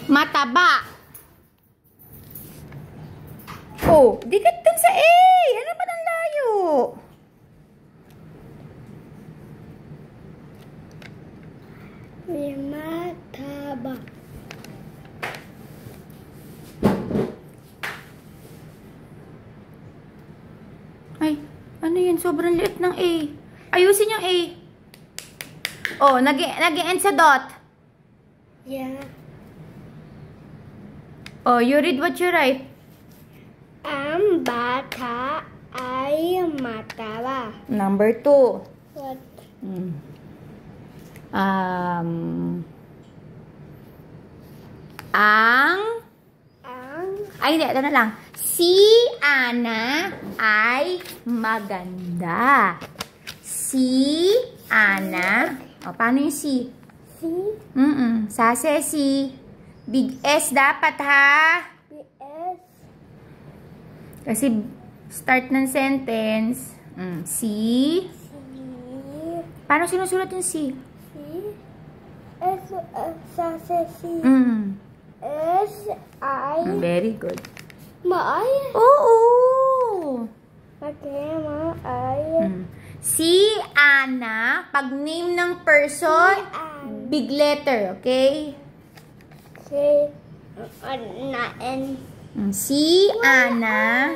Mataba. Oh, dikit dun sa A. Ano ba ng layo? Mataba. Ay, ano yun? Sobrang liit ng A. Ayusin yung A. Oh, nag-end sa dot. Yeah. Oh, you read what you write. Ang bata ay mataba. Number 2. What? Ay, hindi. Ito na lang. Si Ana ay maganda. Si Ana. O, paano yung si? Si? Sase si. Big S dapat, ha? BS. Kasi start ng sentence. Si. Si. Paano sinusulat yung si? Si. S. Sase si. S. I. Very good. Maay. Oo. Okay, maay. Si Ana, pag name ng person, big letter, okay? Si. Na N. Si Ana.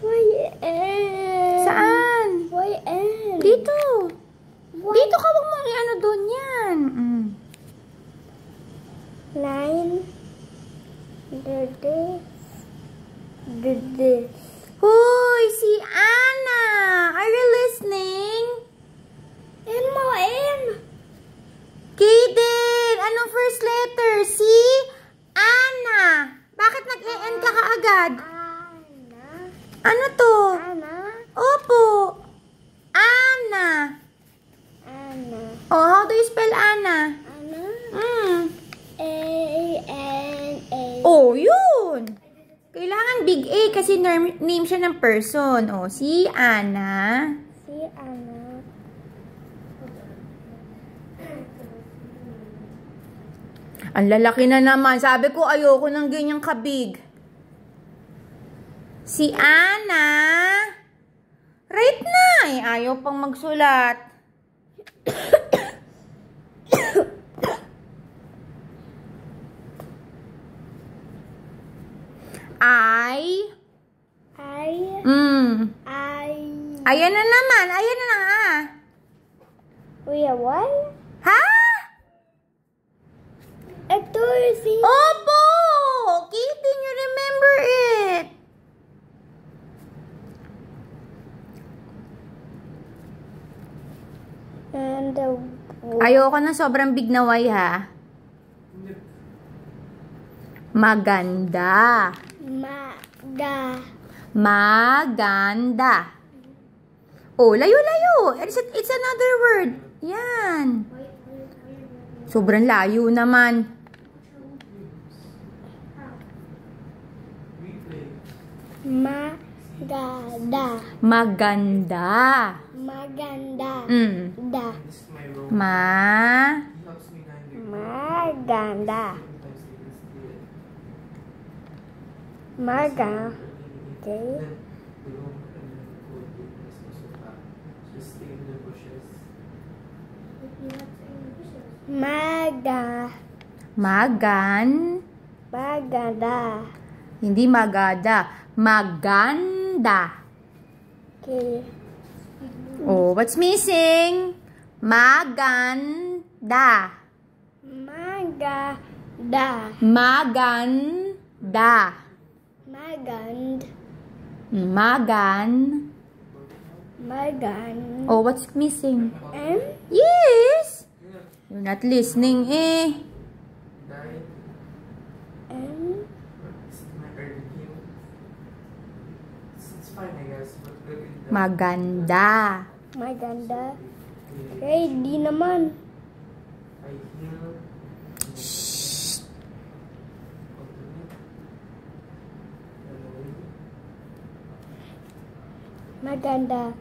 Why N? Saan? Why N? Dito. Dito ka, wag mo i-ano doon yan. 9. Hoy, si Ana. Are you listening? N mo, N. Kaden, anong first letter? Si Ana. Bakit nag-e-n ka kaagad? Ana. Ano to? Ana. Opo. Ana. Ana. Oh, how do you spell Ana? Ana. A-N-A. Oh, yun. Kailangan big A kasi name siya ng person. Oh, si Ana. Si Ana. Ang lalaki na naman. Sabi ko, ayoko ng ganyang kabig. Si Ana. Right na. Eh, ayaw pang magsulat. I. Ayan na naman. Ayan na lang, ah. Kuya, what? Ha? Ito si... Opo! Kitty, you remember it. And the... Ayoko na sobrang big na Y, ha? Maganda. Maganda. Oh, layo-layo. It's another word. Yan. Sobrang layo naman. Maganda. Maganda. Maganda. Da. Maganda. Okay. Maganda. Hindi magada. Maganda. Okay. Oh, what's missing? Maganda. Maganda. Maganda. Magand. Oh, what's missing? M? Yes. You're not listening, eh. M? Maganda. Maganda. Okay, di naman. Shh. Maganda.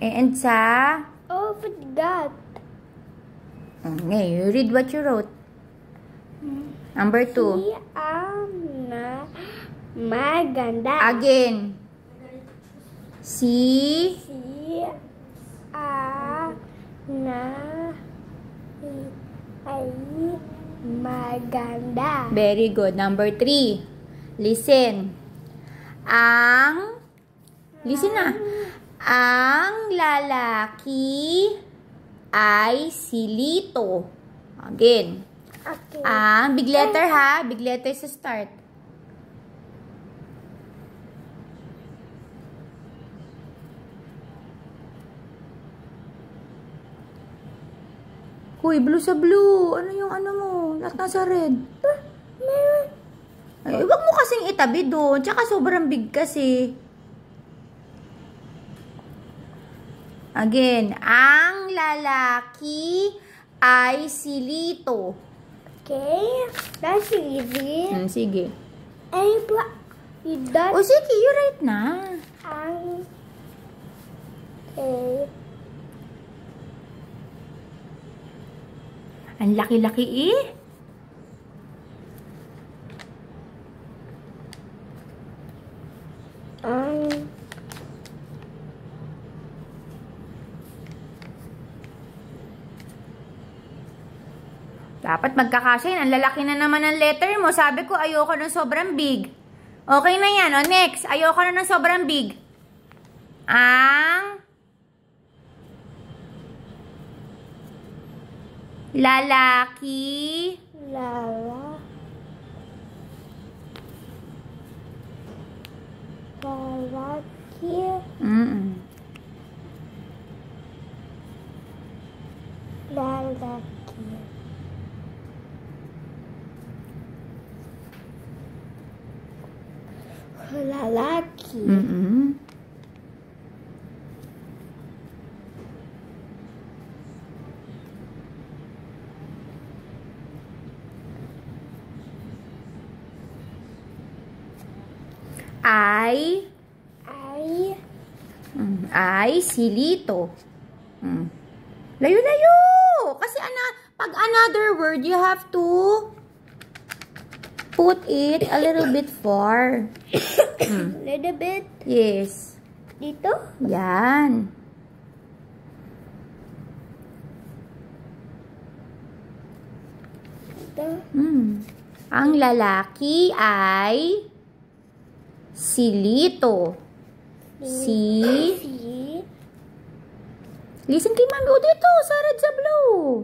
And sa... Oh, forgot. Okay, you read what you wrote. Number 2. Si Ana maganda. Again. Si... Si Ana ay maganda. Very good. Number 3. Listen. Listen na. Ang lalaki ay si Lito. Again. Okay. Big letter ha. Big letter sa start. Uy, blue sa blue. Ano yung ano mo? Lahat nasa red. Meron. Ay, wag mo kasing itabi doon. Tsaka sobrang big kasi. Again, ang lalaki ay si Lito. Okay. That's easy. Sige. And O sige, you write na. ang Ang laki-laki eh. Dapat magkakasya yun. Ang lalaki na naman ng letter mo. Sabi ko, ayoko ng sobrang big. Okay na yan. O, next. Ayoko na ng sobrang big. Ang lalaki lalaki. ay si Lito. Layo-layo! Kasi pag another word, you have to put it a little bit far. Little bit. Yes. Dito? Yan. Dito. Ang lalaki ay si Lito. Listen kay Mami. O, dito. Sa red sa blue.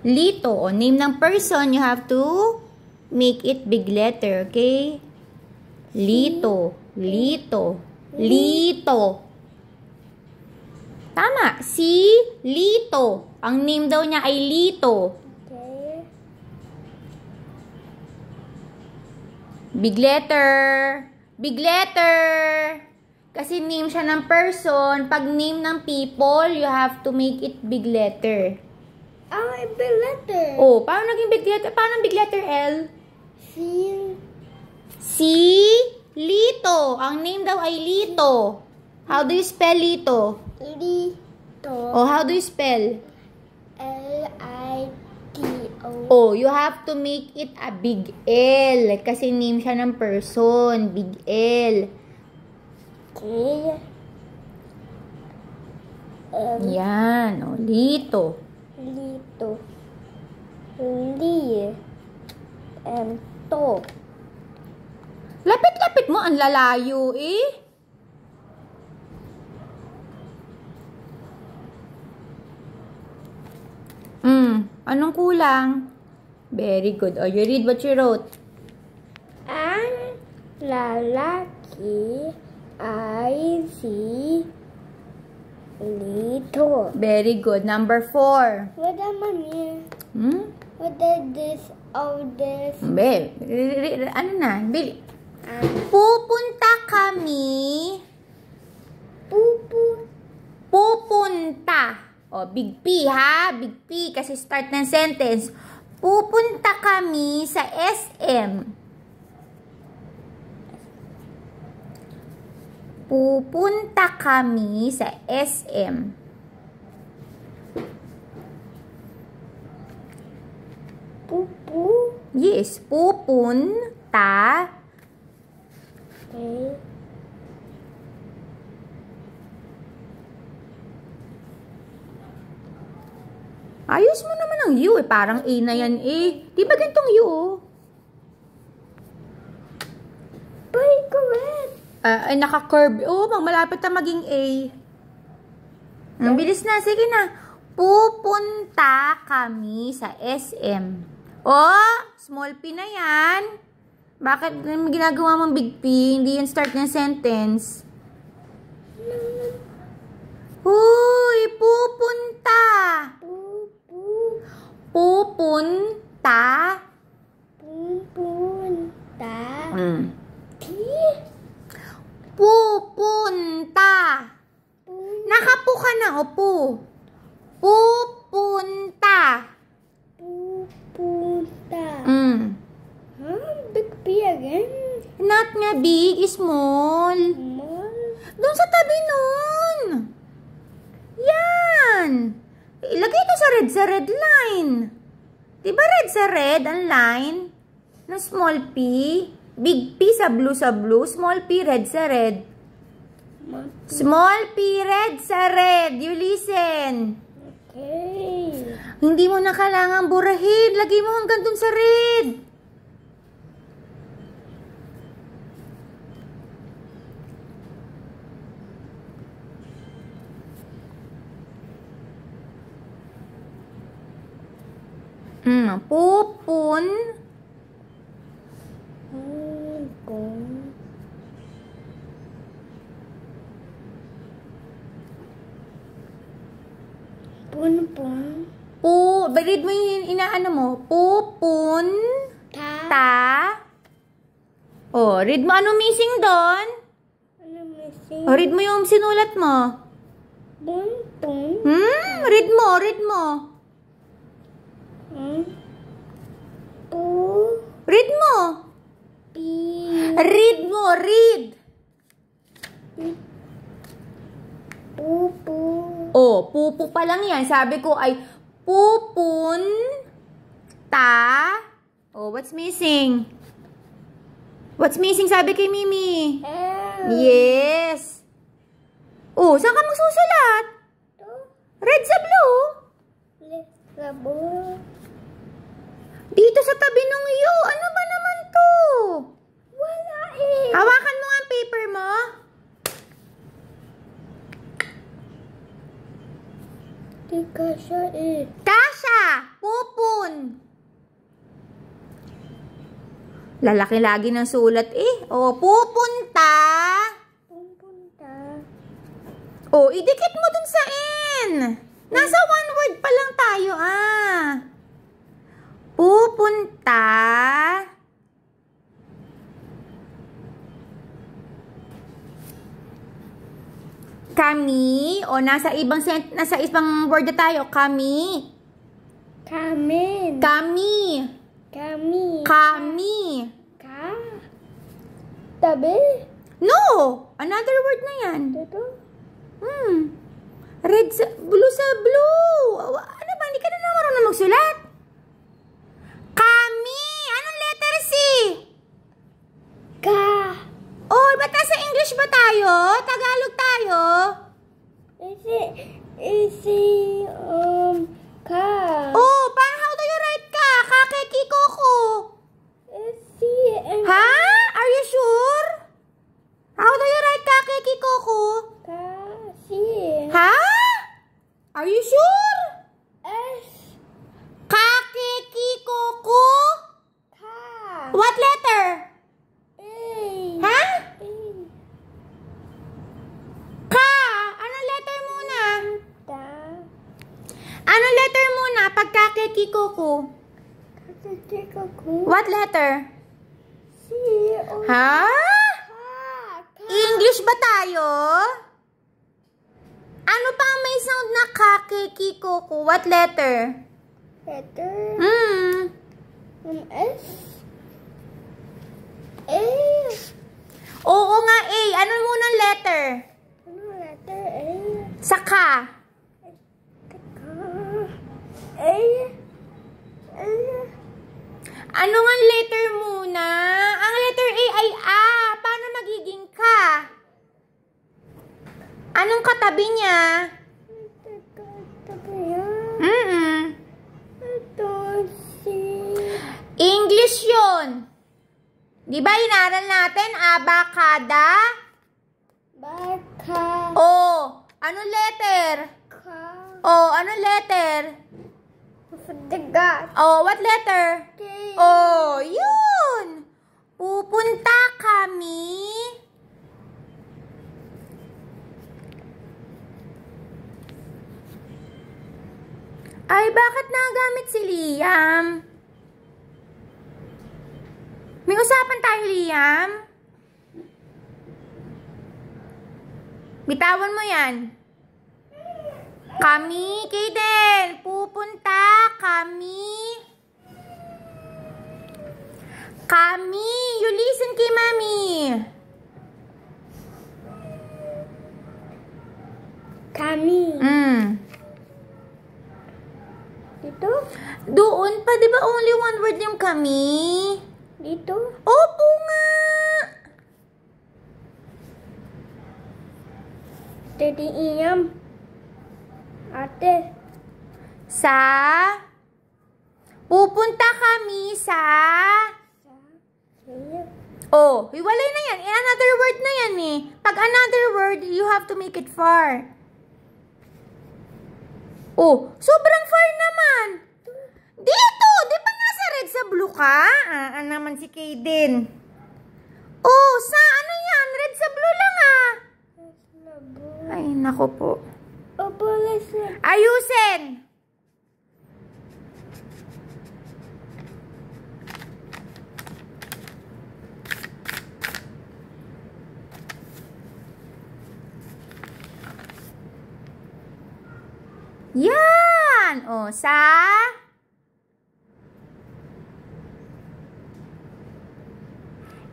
Lito. O, name ng person. You have to make it big letter. Okay? Lito. Tama. Si Lito. Ang name daw niya ay Lito. Okay. Big letter. Kasi name siya ng person. Pag name ng people, you have to make it big letter. Big letter. Oh, paano naging big letter? Paano big letter L? Si Lito. Ang name daw ay Lito. How do you spell Lito? Lito. Oh, how do you spell? Lito. Oh, you have to make it a big L. Kasi name siya ng person. Big L. Okay. Yan. Oh, Lito. To. Lapit-lapit mo. Ang lalayo eh. Anong kulang? Very good. Oh, you read what you wrote. Ang lalaki ay si Lito. Very good. Number 4. What naman yun? What is this? Ano na? Pupunta kami. Pupunta. O, big P ha? Big P kasi start ng sentence. Pupunta kami sa SM. Pupunta kami sa SM. Pupu. Yes, pupunta. Okay. Ayos mo naman ang U eh. Parang A na yan eh. Di ba ganitong U oh? Correct. Ay, naka-curve. Oo, malapit na maging A. Ang bilis na. Sige na. Pupunta kami sa SM. Oh, small P na yan. Bakit ginagawa mong big P? Hindi yan start ng sentence. Uy, pupunta. Pupunta. Pupunta. Pupunta. Nakapu ka na, opo. Pupunta. Pupunta. Huh? Big P again? Not nga big, small. Small. Doon sa tabi nun. Yan. Ilagay ito sa red line. Diba red sa red ang line? Na small P. Big P sa blue, small P red sa red. Small P red sa red. You listen. Okay. Hindi mo na kailangan burahin. Lagay mo hanggang dun sa red. Punpun. Read mo yung inaano mo. Pupunta. Oh, read mo ano missing doon? Ano missing? Oh, read mo yung sinulat mo. Punpun. Read mo, read mo. Pu. Read mo. Pi. Read mo, read. Pupu. Oh, pupu pa lang yan. Sabi ko ay pupunta. Oh, what's missing? What's missing? Sabi kay Mimi. L. Yes. Oh, saan ka magsusulat? Red sa blue. Labo. Dito sa tabi ng U. Ano ba naman to? Wala eh. Hawakan mo nga ang paper mo. Di kasha eh. Kasha. Pupun. Lalaki lagi ng sulat eh. Oh, pupunta. Pupunta. Oh, idikit mo dun sa N. Nasa one word pa lang tayo Pupunta. Kami. O, nasa ibang word na tayo. Kami. Kamin. Kami. Kami. Kami. Ka. Tabi. No! Another word na yan. Dito. Red sa blue sa blue. Ano ba? Hindi ka na marunong magsulat. Kami. Anong letter C? Ka. Oh, ba't nasa English ba tayo? Tagalog tayo? Ka. Oh, paano how do you write ka? Kakekiko ko. Ha? Are you sure? How do you write kakekiko ko? Ha? Are you sure? Kakekiko ko? What letter? Ha? Ka. Anong letter muna? Anong letter muna pag kakekiko ko? What letter? Ha? English ba tayo? Ano pa ang may sound na kakekiko ko? What letter? Letter. S. A. Oo nga, A. Ano munang letter? Ano letter? A. Saka. A. A. Ano nga letter muna? Ang letter A ay A. Paano magiging ka? Anong katabi niya? Ito si... English yun. Di ba inaral natin? Abacada? Baka. Oh, anong letter? Ka. Oh, anong letter? Forgot. Oh, what letter? K. Oh, yun. Pupunta kami. Ay, bakit nagamit si Liam? May usapan tayo, Liam. Bitawan mo yan. Kami, Kaden. Pupunta kami. Kami. You listen kay Mami. Kami. Dito? Doon pa, di ba only one word yung kami? Dito? Opo nga. Teddy Iyam. Ate. Sa? Pupunta kami sa? Oh, hiwalay na yan. Another word na yan eh. Pag another word, you have to make it far. Oh, sobrang far naman. Dito! Di ba nasa red sa blue ka? Naman si Kaden. Oh, sa ano yan? Red sa blue lang ah. Ay, nako po. Opo, listen. Ayusin! Yan! O, sa...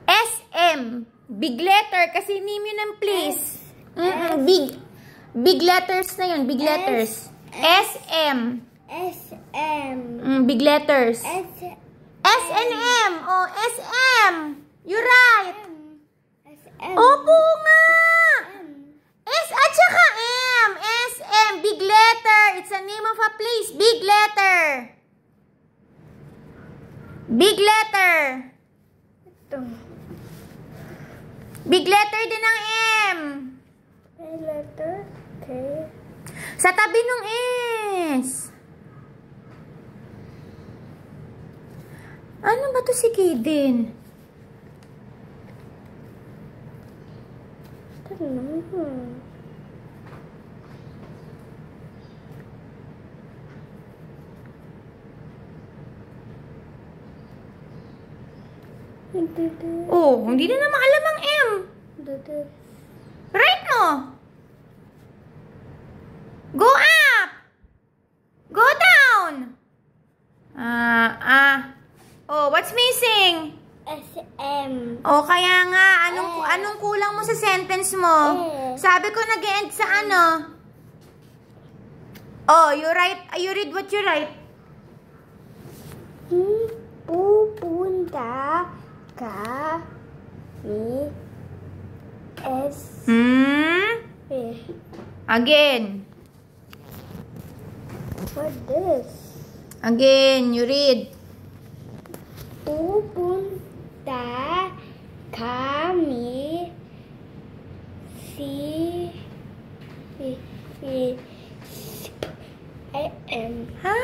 SM. Big letter kasi name yun ang please. Big letters na yun. Big letters. SM. SM. Big letters. S and M. Oh, SM. You're right. SM. Opo nga. S at saka M. SM. Big letter. It's a name of a place. Big letter. Big letter. Ito. Big letter din ang M. May letter. Okay. Sa tabi ng S. Ano ba to si Kaden? Ito na. Oh, hindi na naman alam ang M. Right mo. Go up. Go down. Oh, what's missing? SM. Oh, kaya nga, anong kulang mo sa sentence mo? Sabi ko nag-end sa ano? Oh, you read what you write. Pupunta kami Again. What this? Again, you read. Pupunta kami Ha?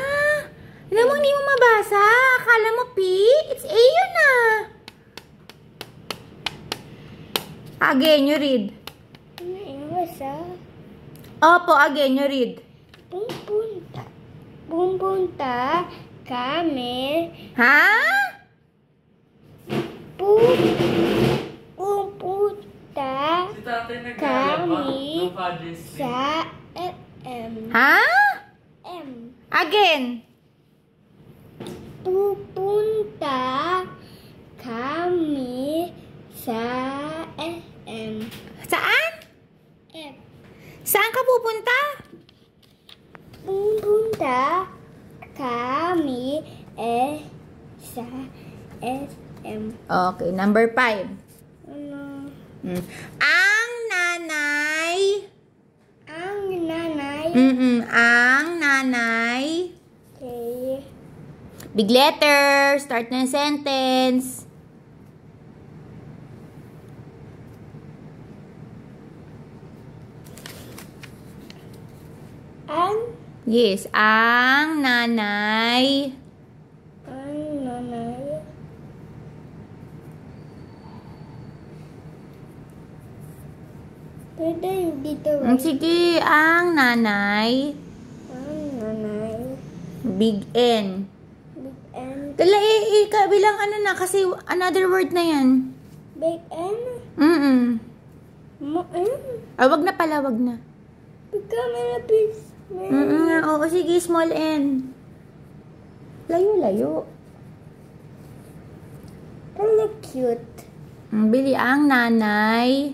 Alam mo, hindi mo mabasa. Akala mo P? It's A yun ah. Again, you read. Opo, again, you read. Pupunta kami. Ha? Pupunta kami sa SM. Ha? Again. Pupunta kami sa SM. Again, you read. Pupunta kami sa SM. Ha? Again. SM. Ha? M. Again. Pupunta kami sa SM. Saan? F. Saan ka pupunta? Pupunta kami sa SM. Okay, number 5. Ano? Ang nanay. Ang nanay. Ang nanay. Okay. Big letter. Start na yung sentence. Yes, ang nanay. Ang nanay. Pwede dito. Sige, ang nanay. Ang nanay. Big N. Big N. Dala, bilang ano na, kasi another word na yan. Big N? Mo N? Wag na pala, wag na. Become a piece. Oo, sige, small N. Layo-layo. Really cute. Bili ang nanay.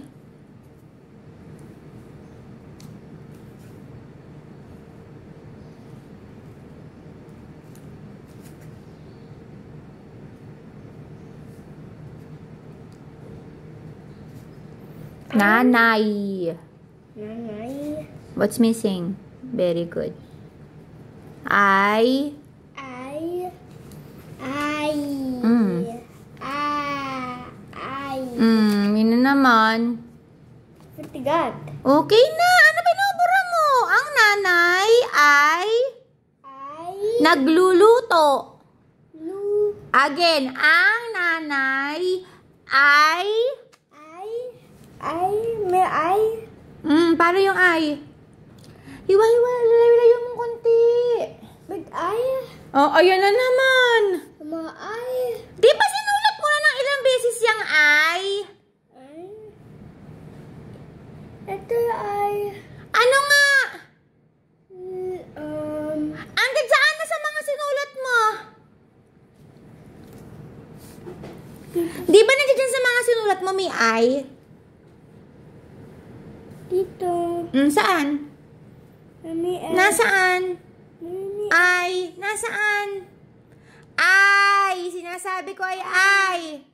Nanay. Nanay. What's missing? Very good. I. Yun na naman. Forgot. Okay na. Ano binubura mo? Ang nanay ay nagluluto. Again, ang nanay ay May para yung ay. Hiwa-hiwa, mong konti. Big I? Oh, ayan na naman. Mga I? Di ba sinulat mo na ng ilang beses yung ay? Ito yung I. Ano nga? Andyan saan na sa mga sinulat mo? Di ba nandiyan sa mga sinulat mo may ay? Dito. Saan? May I. Nasaan? May Ay, nasaan? Ay, sinasabi ko ay ay.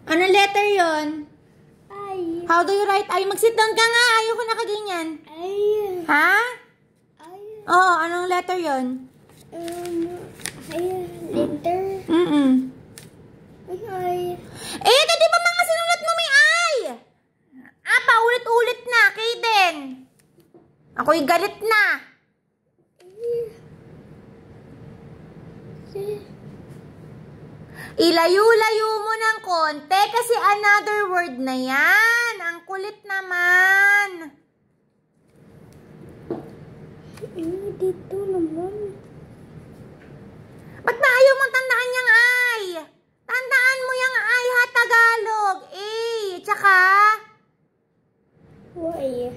Anong letter yon? I. How do you write ay? Mag-sit down ka nga. Ayoko nakaganyan. I. Ha? I. Oo, anong letter yon? Letter. I. Ito, di ba mga sinulat mo may ay? Paulit-ulit na, Kaden. Ako'y galit na. Ilayo-layo mo ng konti kasi another word na yan. Ang kulit naman. Dito naman. Ba't ba ayaw mong tandaan yung ay? Tandaan mo yung ay ha, Tagalog. Tsaka? Why?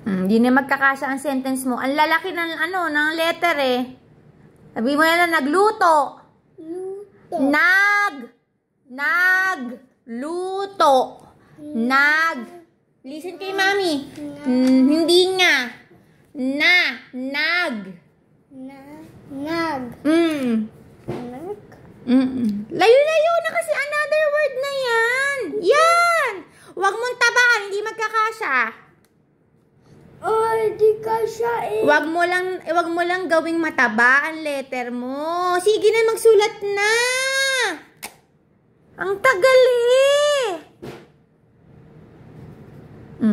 Hindi na magkakasya ang sentence mo. Ang lalaki ng ng letter eh. Sabi mo yan na nagluto. Nagluto. Listen kay mami. Hindi nga. Nag. Layo-layo na kasi another word na yan. Yan. Huwag mong tabaan. Hindi magkakasya. Ay, di ka siya eh. Wag mo lang gawing mataba ang letter mo. Sige na, magsulat na. Ang tagal eh.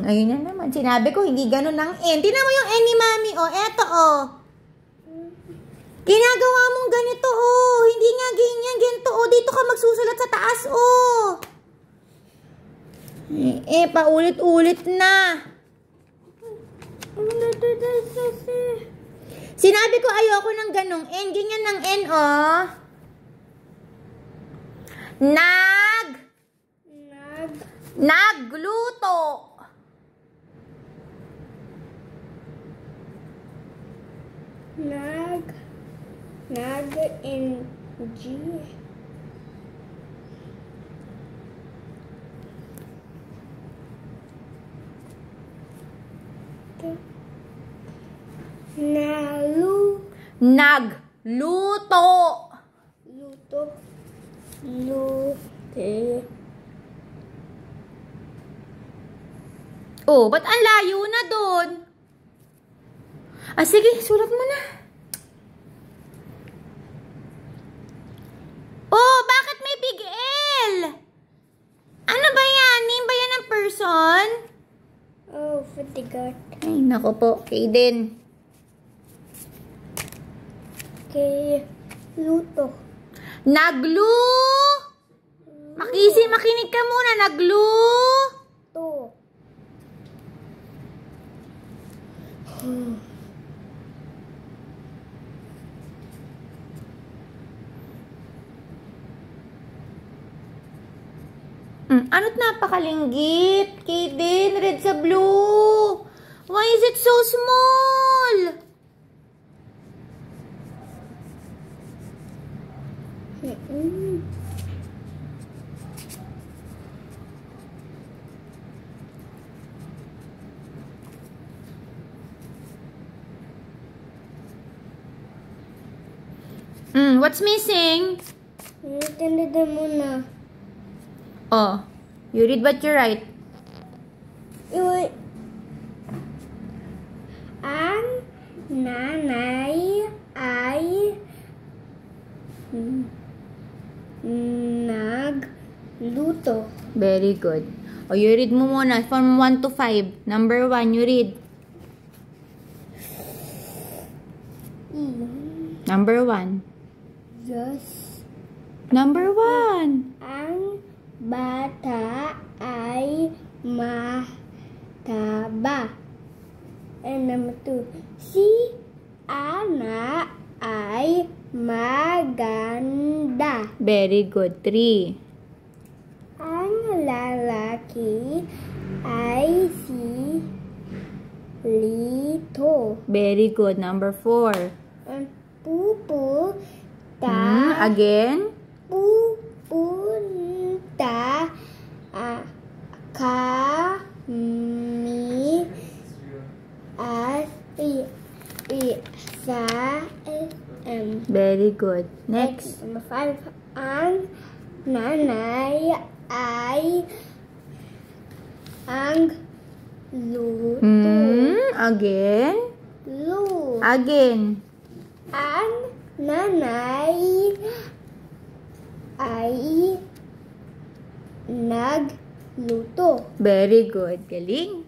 Ayun na naman. Sinabi ko, hindi ganun ang N. Tingnan mo yung N ni Mami. Eto Ginagawa mong ganito Hindi nga ganyan, ganito Dito ka magsusulat sa taas paulit-ulit na. Sinabi ko ayoko ng ganong N. Ganyan ng N, Nagluto. In G. Nagluto. Oh, ba't ang layo na doon? Sige, sulat mo na. Oh, bakit may big L? Ano ba yan? Name ba yan ng person? Oh, forgot. Ay, nako po. Kaden. Luto. Makinig ka muna. To. Ano't napakalinggit? Kaden, red sa blue. Why is it so small? What's missing? Tanda muna. Oh, you read what you write. Ang nanay ay nagluto. Very good. Oh, you read mo muna from 1 to 5. Number 1, you read. Number 1. Yes. Number 1. Ang bata ay mataba. And number 2. Si anak ay maganda. Very good. 3. Ang lalaki ay si Lito. Very good. Number 4. Ang pupunta Again. Pupunta kami sa SM. Very good. Next. Number 5. Ang nanay ay ang luto. Again. Again. Ang nanay ay nagluto. Very good. Galing.